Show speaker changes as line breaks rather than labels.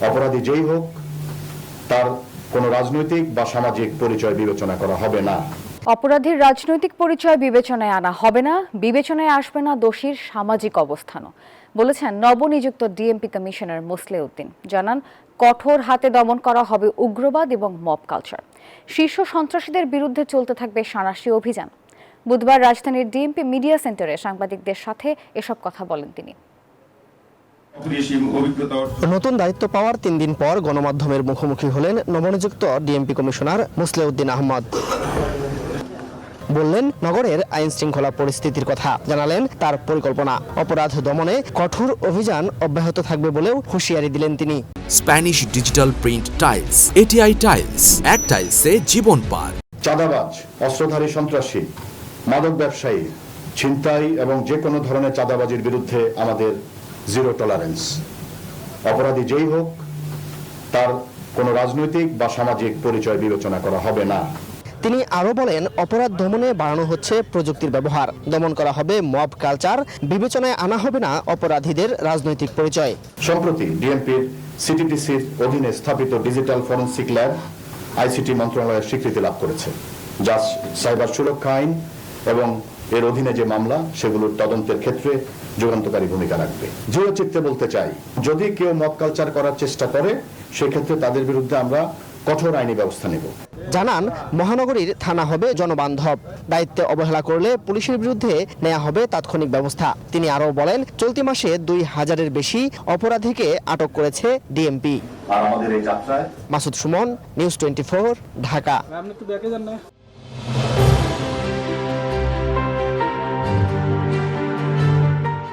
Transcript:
অপরাধী যেই হোক তার কোনো রাজনৈতিক বা সামাজিক পরিচয় বিবেচনা করা হবে না।
অপরাধীর রাজনৈতিক পরিচয় বিবেচনায় আনা হবে না, বিবেচনায় আসবে না দোষীর সামাজিক অবস্থানও, বলেছেন নবনিযুক্ত ডিএমপি কমিশনার মুসলেউদ্দিন। জানান, কঠোর হাতে দমন করা হবে উগ্রবাদ এবং মব কালচার। শীর্ষ সন্ত্রাসীদের বিরুদ্ধে চলতে থাকবে সাঁড়াশি অভিযান। বুধবার রাজধানীর ডিএমপি মিডিয়া সেন্টারে সাংবাদিকদের সাথে এসব কথা বলেন তিনি।
নতুন দায়িত্ব পাওয়ার 3 দিন পর গণমাধ্যমের মুখোমুখি হলেন নবনিযুক্ত ডিএমপি কমিশনার মুসলেউদ্দিন আহমদ। বললেন নগরের আইন শৃঙ্খলা পরিস্থিতির কথা, জানালেন তার পরিকল্পনা। অপরাধ দমনে কঠোর অভিযান অব্যাহত থাকবে বলেও হুঁশিয়ারি দিলেন তিনি।
Spanish digital print tiles, ATI tiles, এক টাইলসে জীবন পার।
চাঁদাবাজ, অস্ত্রধারী সন্ত্রাসী, মাদক ব্যবসায়ী, ছিনতাই এবং যে কোনো ধরনের চাঁদাবাজির বিরুদ্ধে আমাদের জিরো টলারেন্স। অপরাধী যেই হোক তার কোনো রাজনৈতিক বা সামাজিক পরিচয় বিবেচনা করা হবে না।
তিনি আরো বলেন, অপরাধ দমনে বাড়ানো হচ্ছে প্রযুক্তির ব্যবহার, দমন করা হবে মব কালচার, বিবেচনায় আনা হবে না অপরাধীদের রাজনৈতিক পরিচয়।
সম্প্রতি ডিএমপির সিটিটিসির অধীনে স্থাপিত ডিজিটাল ফরেনসিক ল্যাব আইসিটি মন্ত্রণালয়ের স্বীকৃতি লাভ করেছে, যা সাইবার সুরক্ষা আইন এবং এর অধীনে যে মামলা সেগুলোর তদন্তের ক্ষেত্রে যুগান্তকারী ভূমিকা রাখবে। দৃঢ় চিত্তে বলতে চাই, যদি কেউ মব কালচার করার চেষ্টা করে সেক্ষেত্রে তাদের বিরুদ্ধে আমরা কঠোর আইনি ব্যবস্থা নেব।
জানান, মহানগরীর থানা হবে জনবান্ধব, দায়িত্বে অবহেলা করলে পুলিশের বিরুদ্ধে নেওয়া হবে তাৎক্ষণিক ব্যবস্থা। তিনি আরও বলেন, চলতি মাসে 2000-এর বেশি অপরাধীকে আটক করেছে ডিএমপি।
আর আমাদের এই যাত্রায়
মাসুদ সুমন, নিউজ 24, ঢাকা।